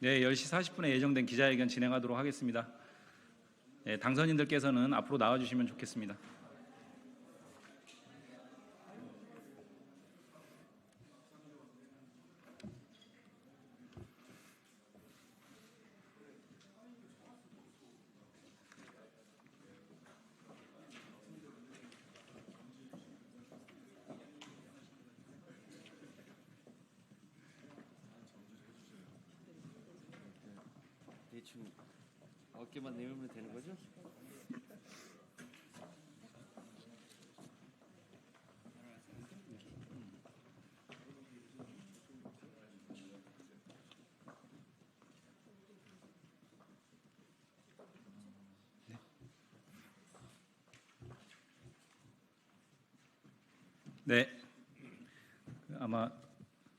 네, 10시 40분에 예정된 기자회견 진행하도록 하겠습니다. 네, 당선인들께서는 앞으로 나와주시면 좋겠습니다. 대충 어깨만 내밀면 되는 거죠? 네, 아마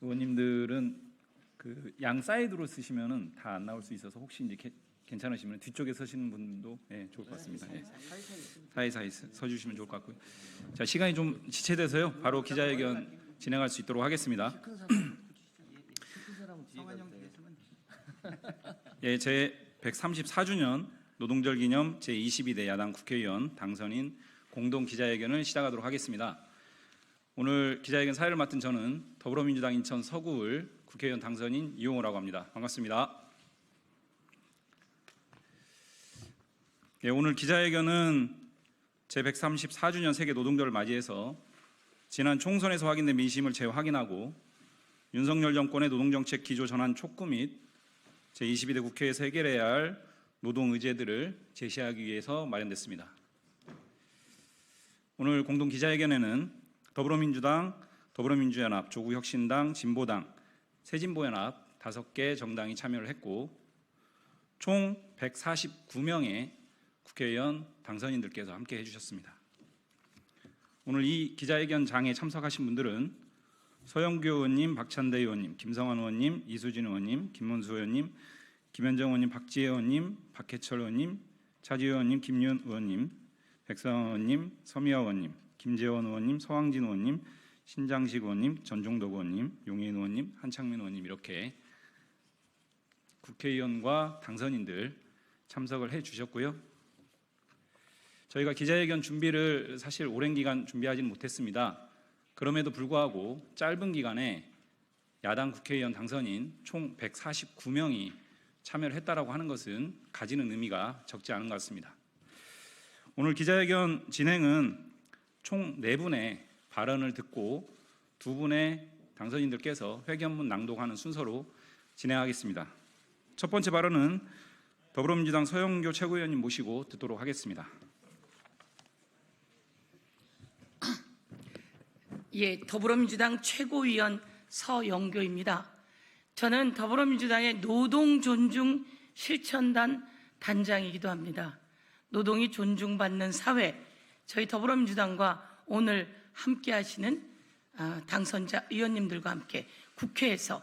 의원님들은 양 사이드로 쓰시면은 다 안 나올 수 있어서 혹시 이제 괜찮으시면 뒤쪽에 서시는 분도 좋을 것 같습니다. 사이사이 서주시면 좋을 것 같고요. 자, 시간이 좀 지체돼서요. 바로 기자회견 진행할 수 있도록 하겠습니다. 예, 제 134주년 노동절 기념 제 22대 야당 국회의원 당선인 공동 기자회견을 시작하도록 하겠습니다. 오늘 기자회견 사회를 맡은 저는 더불어민주당 인천 서구을 국회의원 당선인 이용호라고 합니다. 반갑습니다. 네, 오늘 기자회견은 제 134주년 세계 노동절을 맞이해서 지난 총선에서 확인된 민심을 재확인하고 윤석열 정권의 노동정책 기조 전환 촉구 및 제22대 국회에서 해결해야 할 노동 의제들을 제시하기 위해서 마련됐습니다. 오늘 공동 기자회견에는 더불어민주당, 더불어민주연합, 조국혁신당, 진보당, 새진보연합 5개 정당이 참여를 했고 총 149명의 국회의원 당선인들께서 함께 해주셨습니다. 오늘 이 기자회견장에 참석하신 분들은 서영교 의원님, 박찬대 의원님, 김성환 의원님, 이수진 의원님, 김문수 의원님, 김현정 의원님, 박지혜 의원님, 박해철 의원님, 차지 의원님, 김윤 의원님, 백성원 의원님, 서미화 의원님, 김재원 의원님, 서왕진 의원님, 신장식 의원님, 전종덕 의원님, 용인 의원님, 한창민 의원님 이렇게 국회의원과 당선인들 참석을 해주셨고요. 저희가 기자회견 준비를 사실 오랜 기간 준비하지는 못했습니다. 그럼에도 불구하고 짧은 기간에 야당 국회의원 당선인 총 149명이 참여를 했다라고 하는 것은 가지는 의미가 적지 않은 것 같습니다. 오늘 기자회견 진행은 총 4분의 발언을 듣고 2분의 당선인들께서 회견문 낭독하는 순서로 진행하겠습니다. 첫 번째 발언은 더불어민주당 서영교 최고위원님 모시고 듣도록 하겠습니다. 예, 더불어민주당 최고위원 서영교입니다. 저는 더불어민주당의 노동 존중 실천단 단장이기도 합니다. 노동이 존중받는 사회, 저희 더불어민주당과 오늘 함께 하시는 당선자 의원님들과 함께 국회에서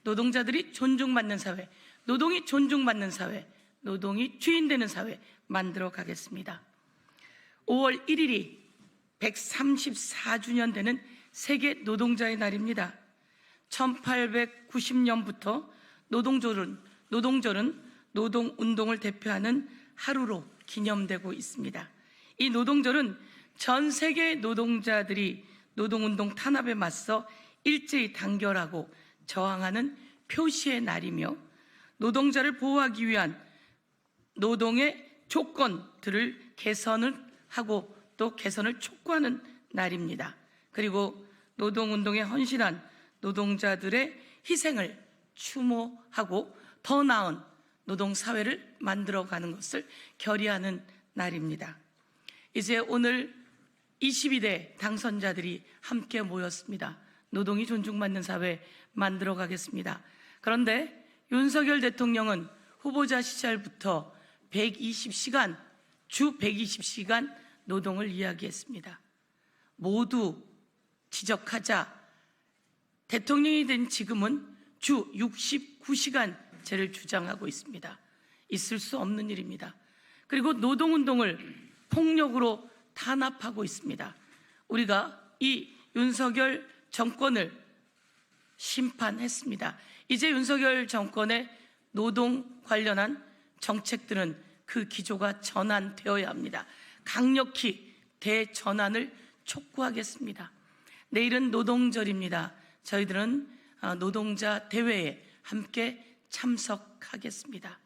노동자들이 존중받는 사회, 노동이 존중받는 사회, 노동이 주인되는 사회 만들어 가겠습니다. 5월 1일이 134주년 되는 세계 노동자의 날입니다. 1890년부터 노동절은 노동운동을 대표하는 하루로 기념되고 있습니다. 이 노동절은 전 세계 노동자들이 노동운동 탄압에 맞서 일제히 단결하고 저항하는 표시의 날이며 노동자를 보호하기 위한 노동의 조건들을 개선을 하고 또 개선을 촉구하는 날입니다. 그리고 노동운동에 헌신한 노동자들의 희생을 추모하고 더 나은 노동사회를 만들어가는 것을 결의하는 날입니다. 이제 오늘 22대 당선자들이 함께 모였습니다. 노동이 존중받는 사회 만들어 가겠습니다. 그런데 윤석열 대통령은 후보자 시절부터 120시간, 주 120시간 노동을 이야기했습니다. 모두 지적하자 대통령이 된 지금은 주 69시간제를 주장하고 있습니다. 있을 수 없는 일입니다. 그리고 노동운동을 폭력으로 탄압하고 있습니다. 우리가 이 윤석열 정권을 심판했습니다. 이제 윤석열 정권의 노동 관련한 정책들은 그 기조가 전환되어야 합니다. 강력히 대전환을 촉구하겠습니다. 내일은 노동절입니다. 저희들은 노동자 대회에 함께 참석하겠습니다.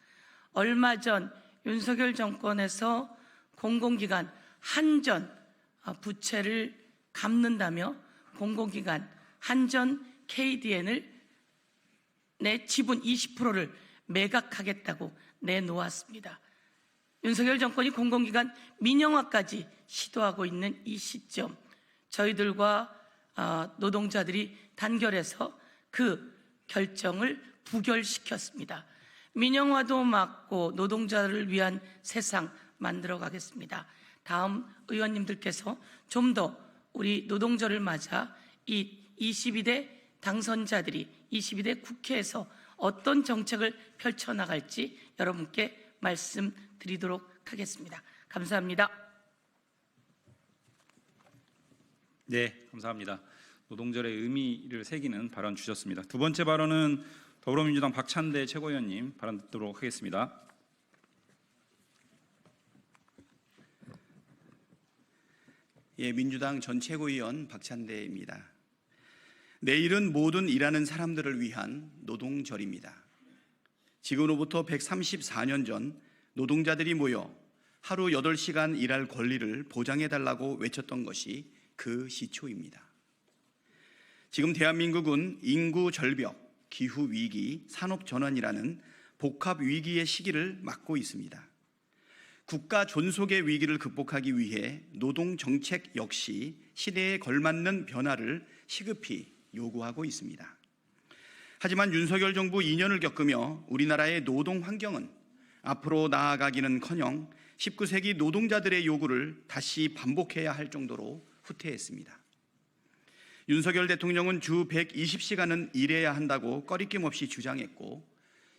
얼마 전 윤석열 정권에서 공공기관 한전 부채를 갚는다며 공공기관 한전 KDN을 내 지분 20%를 매각하겠다고 내놓았습니다. 윤석열 정권이 공공기관 민영화까지 시도하고 있는 이 시점, 저희들과 노동자들이 단결해서 그 결정을 부결시켰습니다. 민영화도 막고 노동자를 위한 세상 만들어 가겠습니다. 다음 의원님들께서 좀 더 우리 노동절을 맞아 이 22대 당선자들이 22대 국회에서 어떤 정책을 펼쳐나갈지 여러분께 말씀드리도록 하겠습니다. 감사합니다. 네, 감사합니다. 노동절의 의미를 새기는 발언 주셨습니다. 두 번째 발언은 더불어민주당 박찬대 최고위원님 발언 듣도록 하겠습니다. 예, 민주당 전 최고위원 박찬대입니다. 내일은 모든 일하는 사람들을 위한 노동절입니다. 지금으로부터 134년 전 노동자들이 모여 하루 8시간 일할 권리를 보장해달라고 외쳤던 것이 그 시초입니다. 지금 대한민국은 인구 절벽, 기후 위기, 산업 전환이라는 복합 위기의 시기를 맞고 있습니다. 국가 존속의 위기를 극복하기 위해 노동 정책 역시 시대에 걸맞는 변화를 시급히 요구하고 있습니다. 하지만 윤석열 정부 2년을 겪으며 우리나라의 노동 환경은 앞으로 나아가기는커녕 19세기 노동자들의 요구를 다시 반복해야 할 정도로 후퇴했습니다. 윤석열 대통령은 주 120시간은 일해야 한다고 꺼리낌 없이 주장했고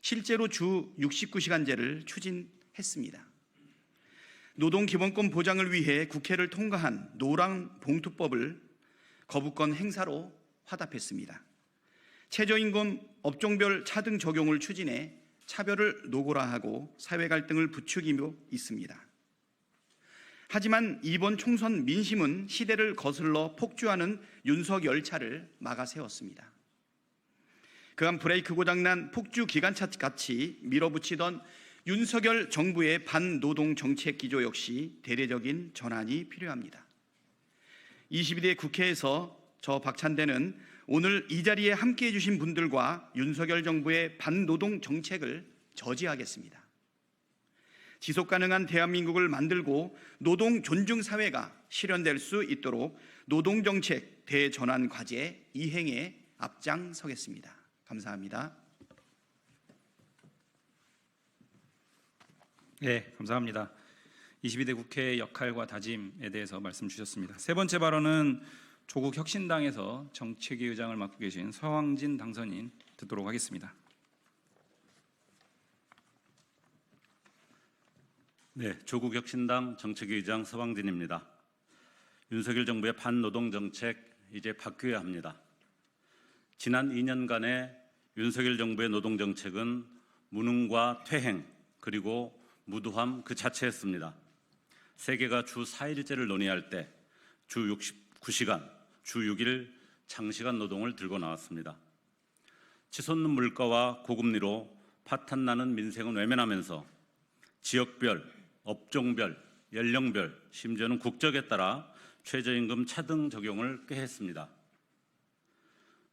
실제로 주 69시간제를 추진했습니다. 노동기본권 보장을 위해 국회를 통과한 노랑봉투법을 거부권 행사로 화답했습니다. 최저임금 업종별 차등 적용을 추진해 차별을 노골화하고 사회 갈등을 부추기고 있습니다. 하지만 이번 총선 민심은 시대를 거슬러 폭주하는 윤석열차를 막아세웠습니다. 그간 브레이크 고장난 폭주 기관차 같이 밀어붙이던 윤석열 정부의 반노동 정책 기조 역시 대대적인 전환이 필요합니다. 22대 국회에서 저 박찬대는 오늘 이 자리에 함께해 주신 분들과 윤석열 정부의 반노동 정책을 저지하겠습니다. 지속 가능한 대한민국을 만들고 노동 존중 사회가 실현될 수 있도록 노동 정책 대전환 과제 이행에 앞장서겠습니다. 감사합니다. 네, 감사합니다. 22대 국회의 역할과 다짐에 대해서 말씀 주셨습니다. 세 번째 발언은 조국 혁신당에서 정책위 의장을 맡고 계신 서황진 당선인 듣도록 하겠습니다. 네, 조국 혁신당 정책위 의장 서황진입니다. 윤석열 정부의 반노동 정책 이제 바뀌어야 합니다. 지난 2년간의 윤석열 정부의 노동 정책은 무능과 퇴행 그리고 무도함 그 자체였습니다. 세계가 주 4일제를 논의할 때 주 69시간, 주 6일 장시간 노동을 들고 나왔습니다. 치솟는 물가와 고금리로 파탄나는 민생은 외면하면서 지역별, 업종별, 연령별, 심지어는 국적에 따라 최저임금 차등 적용을 꾀했습니다.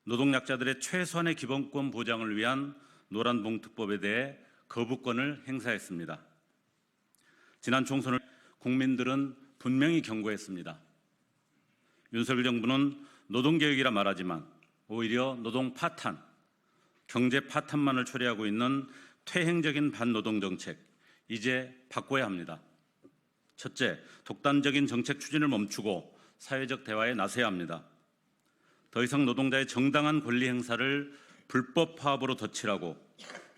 노동약자들의 최소한의 기본권 보장을 위한 노란봉투법에 대해 거부권을 행사했습니다. 지난 총선을 국민들은 분명히 경고했습니다. 윤석열 정부는 노동개혁이라 말하지만 오히려 노동 파탄, 경제 파탄만을 초래하고 있는 퇴행적인 반노동 정책, 이제 바꿔야 합니다. 첫째, 독단적인 정책 추진을 멈추고 사회적 대화에 나서야 합니다. 더 이상 노동자의 정당한 권리 행사를 불법 파업으로 덧칠하고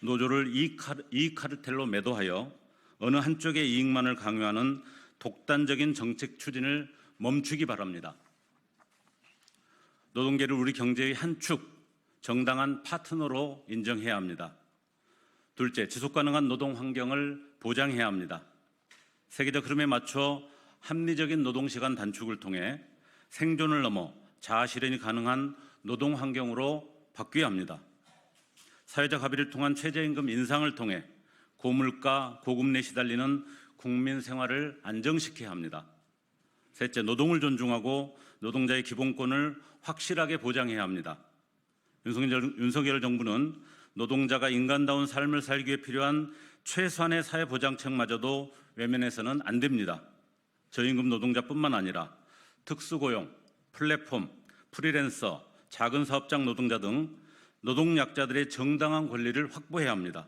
노조를 이익 카르텔로 매도하여 어느 한쪽의 이익만을 강요하는 독단적인 정책 추진을 멈추기 바랍니다. 노동계를 우리 경제의 한 축, 정당한 파트너로 인정해야 합니다. 둘째, 지속가능한 노동 환경을 보장해야 합니다. 세계적 흐름에 맞춰 합리적인 노동시간 단축을 통해 생존을 넘어 자아실현이 가능한 노동 환경으로 바뀌어야 합니다. 사회적 합의를 통한 최저임금 인상을 통해 고물가, 고금리에 시달리는 국민 생활을 안정시켜야 합니다. 셋째, 노동을 존중하고 노동자의 기본권을 확실하게 보장해야 합니다. 윤석열 정부는 노동자가 인간다운 삶을 살기 위해 필요한 최소한의 사회보장책마저도 외면해서는 안 됩니다. 저임금 노동자뿐만 아니라 특수고용, 플랫폼, 프리랜서, 작은 사업장 노동자 등 노동약자들의 정당한 권리를 확보해야 합니다.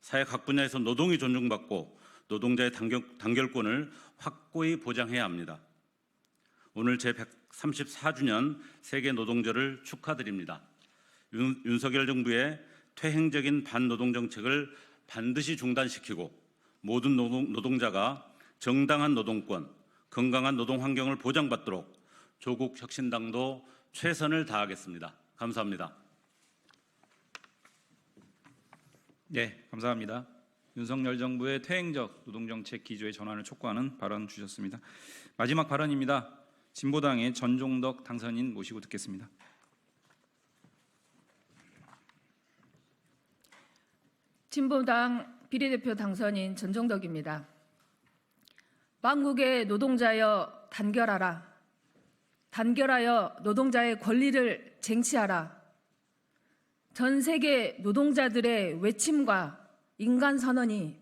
사회 각 분야에서 노동이 존중받고 노동자의 단결권을 확고히 보장해야 합니다. 오늘 제134주년 세계 노동절을 축하드립니다. 윤석열 정부의 퇴행적인 반노동 정책을 반드시 중단시키고 모든 노동자가 정당한 노동권, 건강한 노동 환경을 보장받도록 조국 혁신당도 최선을 다하겠습니다. 감사합니다. 네, 감사합니다. 윤석열 정부의 퇴행적 노동정책 기조의 전환을 촉구하는 발언 주셨습니다. 마지막 발언입니다. 진보당의 전종덕 당선인 모시고 듣겠습니다. 진보당 비례대표 당선인 전종덕입니다. 만국의 노동자여 단결하라. 단결하여 노동자의 권리를 쟁취하라. 전 세계 노동자들의 외침과 인간선언이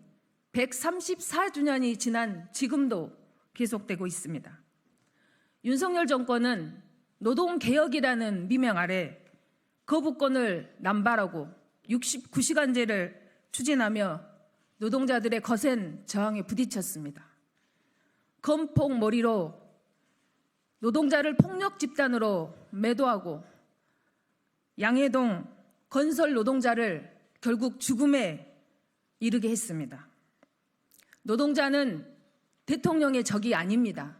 134주년이 지난 지금도 계속되고 있습니다. 윤석열 정권은 노동개혁이라는 미명 아래 거부권을 남발하고 69시간제를 추진하며 노동자들의 거센 저항에 부딪혔습니다. 건폭머리로 노동자를 폭력 집단으로 매도하고 양해동 건설 노동자를 결국 죽음에 이르게 했습니다. 노동자는 대통령의 적이 아닙니다.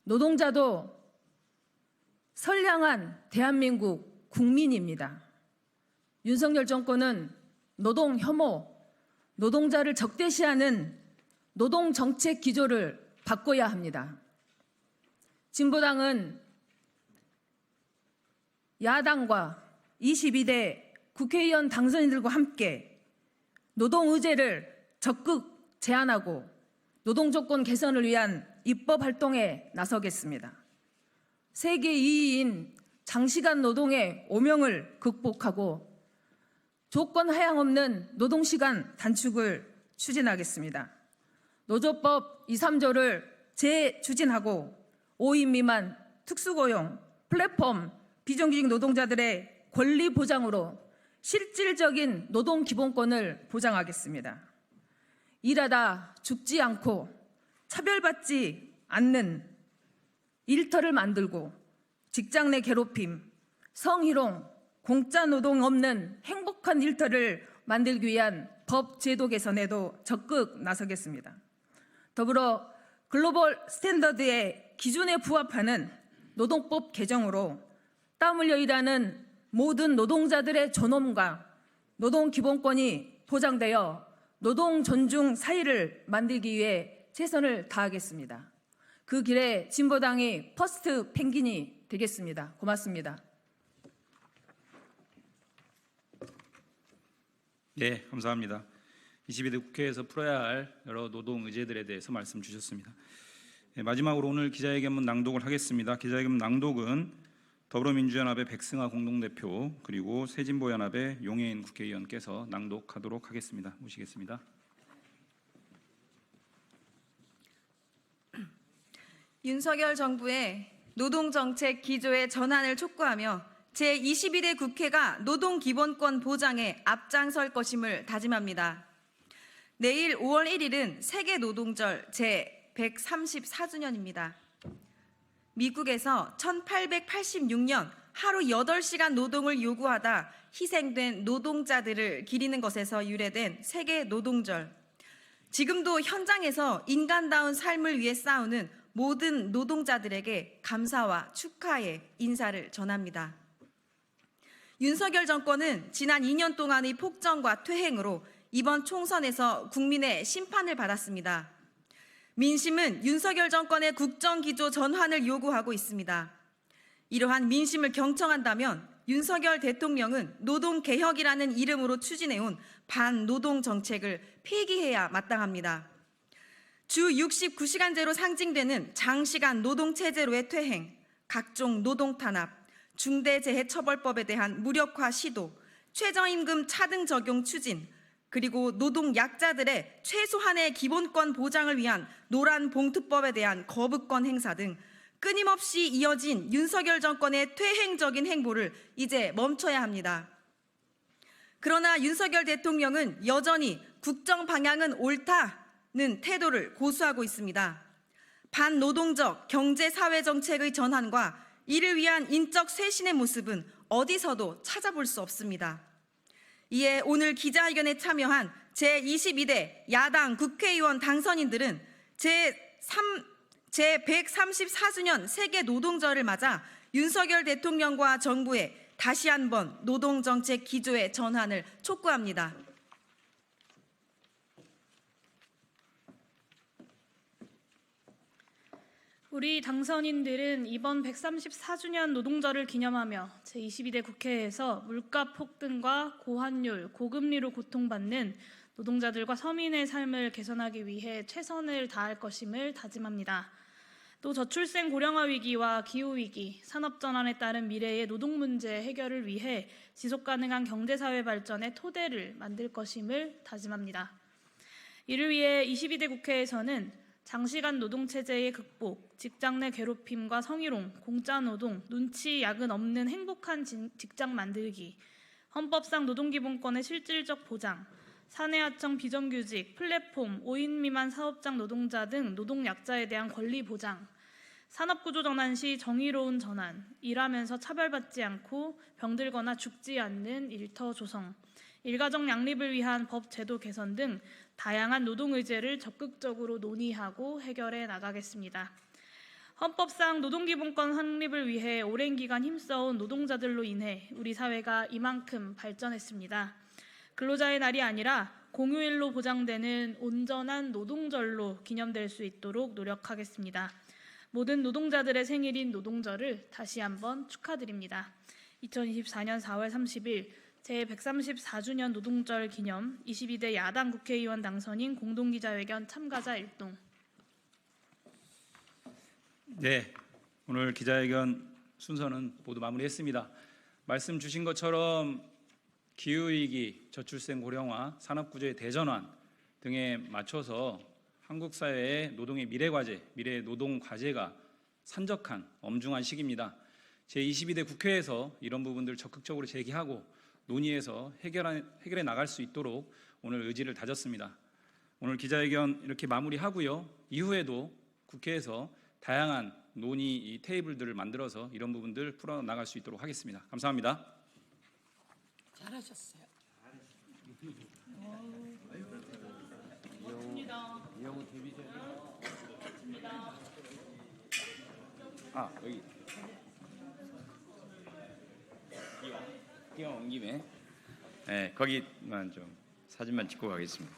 노동자도 선량한 대한민국 국민입니다. 윤석열 정권은 노동 혐오, 노동자를 적대시하는 노동 정책 기조를 바꿔야 합니다. 진보당은 야당과 22대 국회의원 당선인들과 함께 노동 의제를 적극 제안하고 노동 조건 개선을 위한 입법 활동에 나서겠습니다. 세계 2위인 장시간 노동의 오명을 극복하고 조건 하향 없는 노동시간 단축을 추진하겠습니다. 노조법 2, 3조를 재추진하고 5인 미만 특수고용, 플랫폼, 비정규직 노동자들의 권리 보장으로 실질적인 노동 기본권을 보장하겠습니다. 일하다 죽지 않고 차별받지 않는 일터를 만들고 직장 내 괴롭힘, 성희롱, 공짜 노동 없는 행복한 일터를 만들기 위한 법 제도 개선에도 적극 나서겠습니다. 더불어 글로벌 스탠더드의 기준에 부합하는 노동법 개정으로 땀 흘려 일하는 모든 노동자들의 존엄과 노동 기본권이 보장되어 노동 존중 사회를 만들기 위해 최선을 다하겠습니다. 그 길에 진보당이 퍼스트 펭귄이 되겠습니다. 고맙습니다. 네, 감사합니다. 22대 국회에서 풀어야 할 여러 노동 의제들에 대해서 말씀 주셨습니다. 네, 마지막으로 오늘 기자회견문 낭독을 하겠습니다. 기자회견문 낭독은 더불어민주연합의 백승하 공동대표 그리고 새진보연합의 용해인 국회의원께서 낭독하도록 하겠습니다. 모시겠습니다. 윤석열 정부의 노동정책 기조의 전환을 촉구하며 제22대 국회가 노동기본권 보장에 앞장설 것임을 다짐합니다. 내일 5월 1일은 세계노동절 제134주년입니다. 미국에서 1886년 하루 8시간 노동을 요구하다 희생된 노동자들을 기리는 것에서 유래된 세계노동절. 지금도 현장에서 인간다운 삶을 위해 싸우는 모든 노동자들에게 감사와 축하의 인사를 전합니다. 윤석열 정권은 지난 2년 동안의 폭정과 퇴행으로 이번 총선에서 국민의 심판을 받았습니다. 민심은 윤석열 정권의 국정기조 전환을 요구하고 있습니다. 이러한 민심을 경청한다면 윤석열 대통령은 노동개혁이라는 이름으로 추진해온 반노동 정책을 폐기해야 마땅합니다. 주 69시간제로 상징되는 장시간 노동체제로의 퇴행, 각종 노동탄압, 중대재해처벌법에 대한 무력화 시도, 최저임금 차등 적용 추진, 그리고 노동약자들의 최소한의 기본권 보장을 위한 노란봉투법에 대한 거부권 행사 등 끊임없이 이어진 윤석열 정권의 퇴행적인 행보를 이제 멈춰야 합니다. 그러나 윤석열 대통령은 여전히 국정 방향은 옳다는 태도를 고수하고 있습니다. 반노동적 경제사회정책의 전환과 이를 위한 인적 쇄신의 모습은 어디서도 찾아볼 수 없습니다. 이에 오늘 기자회견에 참여한 제22대 야당 국회의원 당선인들은 제134주년 세계 노동절을 맞아 윤석열 대통령과 정부의 다시 한번 노동정책 기조의 전환을 촉구합니다. 우리 당선인들은 이번 134주년 노동절을 기념하며 제22대 국회에서 물가 폭등과 고환율, 고금리로 고통받는 노동자들과 서민의 삶을 개선하기 위해 최선을 다할 것임을 다짐합니다. 또 저출생 고령화 위기와 기후위기, 산업전환에 따른 미래의 노동 문제 해결을 위해 지속가능한 경제사회 발전의 토대를 만들 것임을 다짐합니다. 이를 위해 22대 국회에서는 장시간 노동체제의 극복, 직장 내 괴롭힘과 성희롱, 공짜노동, 눈치, 야근 없는 행복한 직장 만들기, 헌법상 노동기본권의 실질적 보장, 사내하청 비정규직, 플랫폼, 5인 미만 사업장 노동자 등 노동약자에 대한 권리 보장, 산업구조 전환 시 정의로운 전환, 일하면서 차별받지 않고 병들거나 죽지 않는 일터 조성, 일가정 양립을 위한 법 제도 개선 등 다양한 노동 의제를 적극적으로 논의하고 해결해 나가겠습니다. 헌법상 노동기본권 확립을 위해 오랜 기간 힘써온 노동자들로 인해 우리 사회가 이만큼 발전했습니다. 근로자의 날이 아니라 공휴일로 보장되는 온전한 노동절로 기념될 수 있도록 노력하겠습니다. 모든 노동자들의 생일인 노동절을 다시 한번 축하드립니다. 2024년 4월 30일 제134주년 노동절 기념 22대 야당 국회의원 당선인 공동기자회견 참가자 일동. 네, 오늘 기자회견 순서는 모두 마무리했습니다. 말씀 주신 것처럼 기후위기, 저출생 고령화, 산업구조의 대전환 등에 맞춰서 한국 사회의 노동의 미래과제, 미래 노동과제가 산적한 엄중한 시기입니다. 제22대 국회에서 이런 부분들 적극적으로 제기하고 논의해서 해결해 나갈 수 있도록 오늘 의지를 다졌습니다. 오늘 기자회견 이렇게 마무리하고요. 이후에도 국회에서 다양한 논의 테이블들을 만들어서 이런 부분들 풀어나갈 수 있도록 하겠습니다. 감사합니다. 잘하셨어요. 이영우 데뷔전이 여기 끼워 온 김에 거기만 좀 사진만 찍고 가겠습니다.